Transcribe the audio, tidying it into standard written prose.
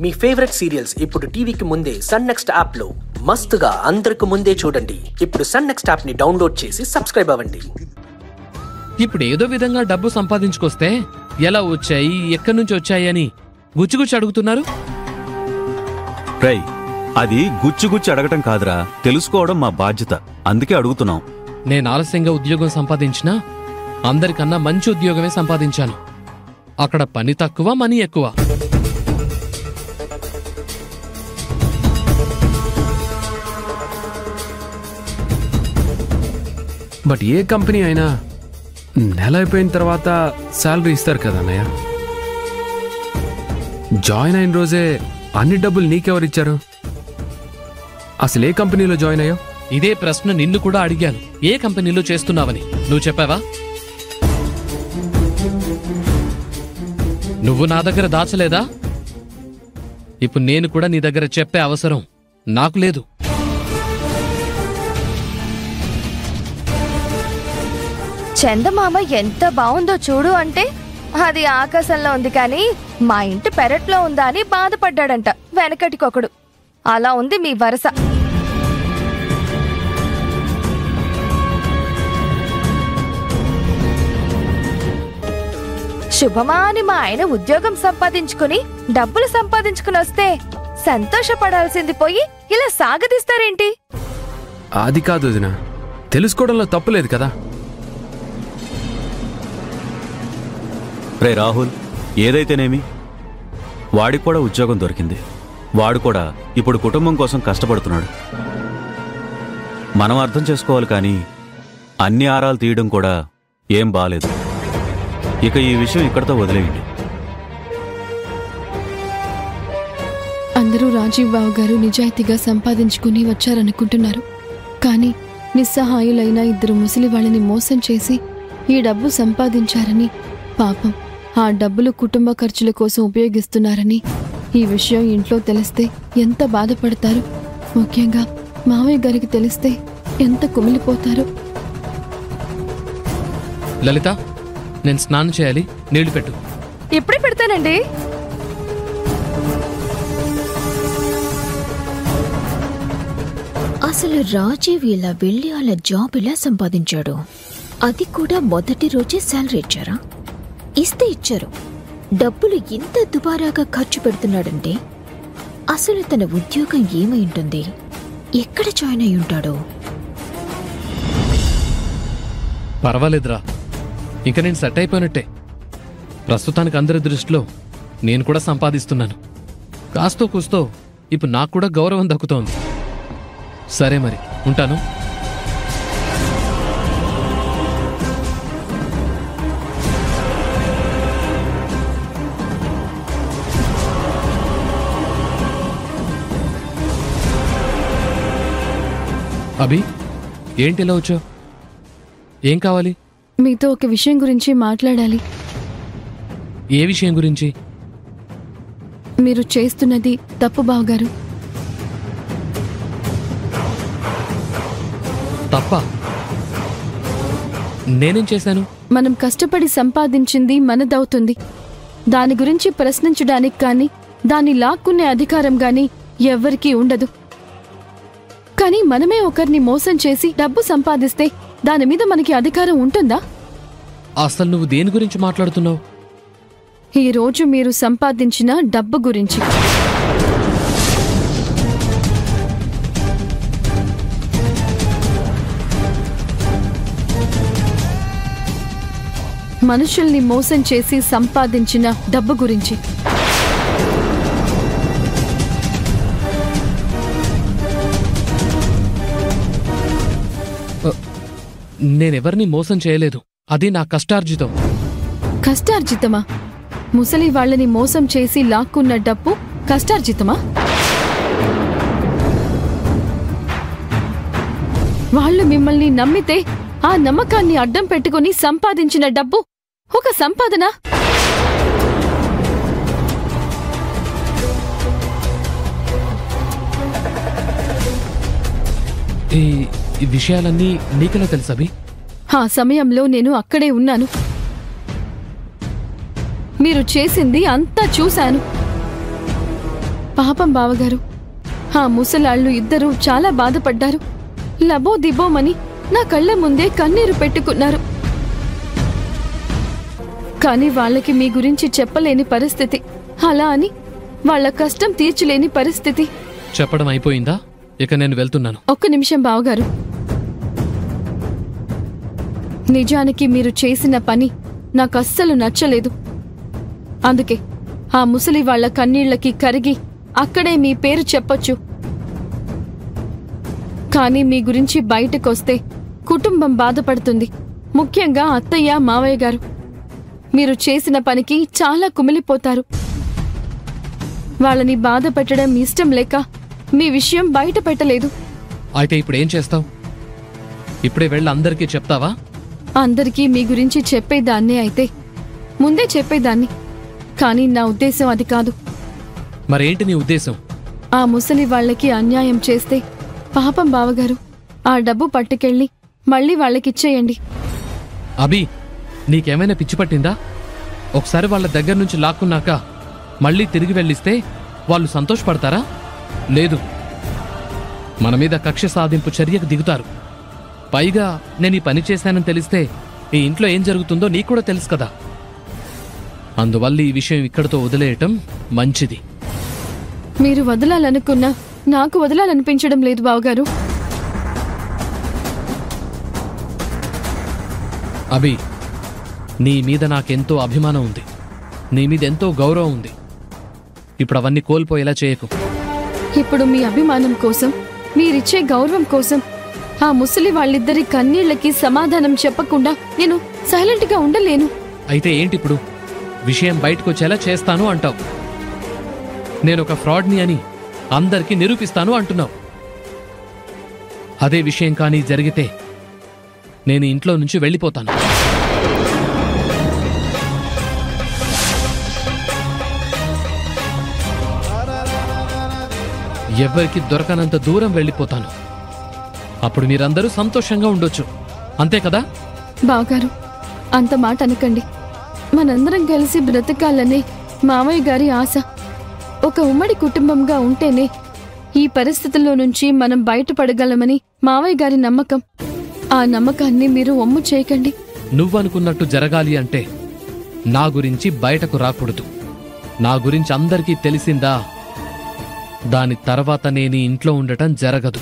మీ favourite serials ఇప్పుడు టీవీకి ముందే సన్ నెక్స్ట్ యాప్ లో మస్తుగా అందరికి ముందే చూడండి. ఇప్పుడు సన్ నెక్స్ట్ యాప్ ని డౌన్లోడ్ చేసి సబ్స్క్రైబ్ అవ్వండి. ఇప్పుడు ఏదో విధంగా డబ్బు సంపాదించుకొస్తే ఎలా వచ్చాయి, ఎక్కడి నుంచి వచ్చాయి అని గుచ్చిగుచ్చి అడుగుతున్నారు. అది గుచ్చి అడగటం కాదురా, తెలుసుకోవడం మా బాధ్యత, అందుకే అడుగుతున్నాం. నేను ఆలస్యంగా ఉద్యోగం సంపాదించినా అందరికన్నా మంచి ఉద్యోగమే సంపాదించాను. అక్కడ పని తక్కువ, మనీ ఎక్కువ. బట్ ఏ కంపెనీ అయినా నెల అయిపోయిన తర్వాత శాలరీ ఇస్తారు కదా అన్నయ్య. జాయిన్ అయిన రోజే అన్ని డబ్బులు నీకెవరిచ్చారు? అసలు ఏ కంపెనీలో జాయిన్ అయ్యావు? ఇదే ప్రశ్న నిన్ను కూడా అడిగాను. ఏ కంపెనీలో చేస్తున్నావని నువ్వు చెప్పావా? నువ్వు నా దగ్గర దాచలేదా? ఇప్పుడు నేను కూడా నీ దగ్గర చెప్పే అవసరం నాకు లేదు. చందమామ ఎంత బాగుందో చూడు అంటే అది ఆకాశంలో ఉంది కానీ మా ఇంటి పెరట్లో ఉందా అని బాధపడ్డాడంట వెనకటికొకడు. అలా ఉంది మీ వరస. శుభమా అని మా ఆయన ఉద్యోగం సంపాదించుకుని డబ్బులు సంపాదించుకుని వస్తే సంతోషపడాల్సింది పోయి ఇలా సాగదీస్తారేంటి? అది కాదు వదినా, తెలుసుకోవడంలో తప్పులేదు కదా. రాహుల్, ఏదైతేనేమి వాడికి కూడా ఉద్యోగం దొరికింది. వాడు కూడా ఇప్పుడు కుటుంబం కోసం కష్టపడుతున్నాడు. మనం అర్థం చేసుకోవాలి, కానీ అన్ని ఆరాలు తీయడం కూడా ఏం బాలేదు. ఇక ఈ విషయం ఇక్కడితో వదిలేయండి. అందరూ రాజీవ్ బాబు గారు నిజాయితీగా సంపాదించుకుని వచ్చారనుకుంటున్నారు. కానీ నిస్సహాయులైన ఇద్దరు ముసలి వాళ్ళని మోసం చేసి ఈ డబ్బు సంపాదించారని, పాపం ఆ డబ్బులు కుటుంబ ఖర్చుల కోసం ఉపయోగిస్తున్నారని ఈ విషయం ఇంట్లో తెలిస్తే ఎంత బాధపడతారు. ముఖ్యంగా మావయ్య గారికి తెలిస్తే ఎంత కుమిలిపోతారు. లలిత, నేను స్నానం చేయాలి, నీళ్లు పెట్టు. ఇప్పుడే పెడతానండి. అసలు రాజీవ్ ఇలా వెళ్ళి అలా జాబ్ ఇలా సంపాదించాడు? అది కూడా మొదటి రోజే శాలరీ ఇచ్చారా? ఇస్తే ఇచ్చారు. డబ్బులు ఇంత దుబారాగా ఖర్చు పెడుతున్నాడంటే అసలు తన ఉద్యోగం ఏమై ఉంటుంది? ఎక్కడ జాయిన్ అయి ఉంటాడో? పర్వాలేదురా, ఇంకా నేను సెట్ అయిపోయినట్టే. ప్రస్తుతానికి అందరి దృష్టిలో నేను కూడా సంపాదిస్తున్నాను. కాస్తో కూస్తో ఇప్పుడు నాకు కూడా గౌరవం దక్కుతోంది. సరే మరి, ఉంటాను. అభి, ఏంటి ఇలా వచ్చావు? ఏం కావాలి? మీతో ఒక విషయం గురించి మాట్లాడాలి. ఏ విషయం గురించి? మీరు చేస్తున్నది తప్పు బావగారు. తప్ప? నేనేం చేశాను? మనం కష్టపడి సంపాదించింది మనదవుతుంది. దాని గురించి ప్రశ్నించడానికి కానీ దాన్ని లాక్కునే అధికారం గాని ఎవ్వరికీ ఉండదు. కానీ మనమే ఒకరిని మోసం చేసి డబ్బు సంపాదిస్తే దాని మీద మనకి అధికారం ఉంటుందా? అసలు నువ్వు దేని గురించి మాట్లాడుతున్నావు? ఈ రోజు మీరు సంపాదించిన డబ్బు గురించి. మనుషుల్ని మోసం చేసి సంపాదించిన డబ్బు గురించి. నేనెవరిని మోసం చేయలేదు. అది నా కష్టార్జితం. కష్టార్జితమా? ముసలి వాళ్ళని మోసం చేసి లాక్కున్న డబ్బు కష్టార్జితమా? వాళ్ళు మిమ్మల్ని నమ్మితే ఆ నమ్మకాన్ని అడ్డం పెట్టుకుని సంపాదించిన డబ్బు ఒక సంపాదన. ఈ విషయాలన్నీ నీకెలా తెలుసవి? ఆ సమయంలో నేను అక్కడే ఉన్నాను. మీరు చేసింది అంతా చూశాను. పాపం బావగారు, ఆ ముసలాళ్ళు ఇద్దరూ చాలా బాధపడ్డారు. లబో దిబోమని నా కళ్ళ ముందే కన్నీరు పెట్టుకున్నారు. కాని వాళ్ళకి మీ గురించి చెప్పలేని పరిస్థితి, అలా అని వాళ్ళ కష్టం తీర్చలేని పరిస్థితి. చెప్పడం అయిపోయిందా? ఇక నేను వెళ్తున్నాను. ఒక్క నిమిషం బావగారు. నిజానికి మీరు చేసిన పని నాకు అస్సలు నచ్చలేదు. అందుకే ఆ ముసలి వాళ్ల కన్నీళ్లకి కరిగి అక్కడే మీ పేరు చెప్పొచ్చు. కానీ మీ గురించి బయటకొస్తే కుటుంబం బాధపడుతుంది, ముఖ్యంగా అత్తయ్య మావయ్య గారు. మీరు చేసిన పనికి చాలా కుమిలిపోతారు. వాళ్ళని బాధ పెట్టడం ఇష్టం లేక మీ విషయం బయట పెట్టలేదు. అయితే ఇప్పుడేం చేస్తావు? ఇప్పుడే వెళ్ళి అందరికీ చెప్తావా? అందరికీ మీ గురించి చెప్పేదాన్నే అయితే ముందే చెప్పేదాన్ని. కానీ నా ఉద్దేశం అది కాదు. మరేంటి నీ ఉద్దేశం? ఆ ముసలి వాళ్ళకి అన్యాయం చేస్తే పాపం బావగారు, ఆ డబ్బు పట్టుకెళ్ళి మళ్ళీ వాళ్ళకిచ్చేయండి. అభి, నీకేమైనా పిచ్చి పట్టిందా? ఒకసారి వాళ్ళ దగ్గర నుంచి లాక్కున్నాక మళ్ళీ తిరిగి వెళ్ళిస్తే వాళ్ళు సంతోషపడతారా? లేదు, మన మీద కక్ష సాధింపు చర్యకు దిగుతారు. పైగా నేను ఈ పని చేశానని తెలిస్తే ఈ ఇంట్లో ఏం జరుగుతుందో నీకు కూడా తెలుసు కదా. అందువల్ల ఈ విషయం ఇక్కడితో వదిలేయటం మంచిది. మీరు వదలాలనుకున్నా నాకు వదలాలనిపించడం లేదు బావగారు. అభి, నీ మీద నాకెంతో అభిమానం ఉంది, నీ మీద ఎంతో గౌరవం ఉంది. ఇప్పుడు అవన్నీ కోల్పోయేలా చేయకు. ఇప్పుడు మీ అభిమానం కోసం, మీరిచ్చే గౌరవం కోసం ఆ ముసలి వాళ్ళిద్దరి కన్నీళ్లకి సమాధానం చెప్పకుండా నేను సైలెంట్గా ఉండలేను. అయితే ఏంటిప్పుడు? విషయం బయటకొచ్చేలా చేస్తాను అంటావు. నేనొక ఫ్రాడ్ని అని అందరికీ నిరూపిస్తాను అంటున్నావు. అదే విషయం కానీ జరిగితే నేను ఇంట్లో నుంచి వెళ్ళిపోతాను. ఎవ్వరికి దొరకనంత దూరం వెళ్ళిపోతాను. అప్పుడు మీరందరూ సంతోషంగా ఉండొచ్చు, అంతే కదా? బావగారు, అంత మాట అనకండి. మనందరం కలిసి బ్రతకాలనే మావయ్య గారి ఆశ. ఒక ఉమ్మడి కుటుంబంగా ఉంటేనే ఈ పరిస్థితుల్లో నుంచి మనం బయటపడగలమని మావయ్య గారి నమ్మకం. ఆ నమ్మకాన్ని మీరు ఒమ్ము చేయకండి. నువ్వనుకున్నట్టు జరగాలి అంటే నా గురించి బయటకు రాకూడదు. నా గురించి అందరికీ తెలిసిందా, దాని తర్వాత నేను ఇంట్లో ఉండటం జరగదు.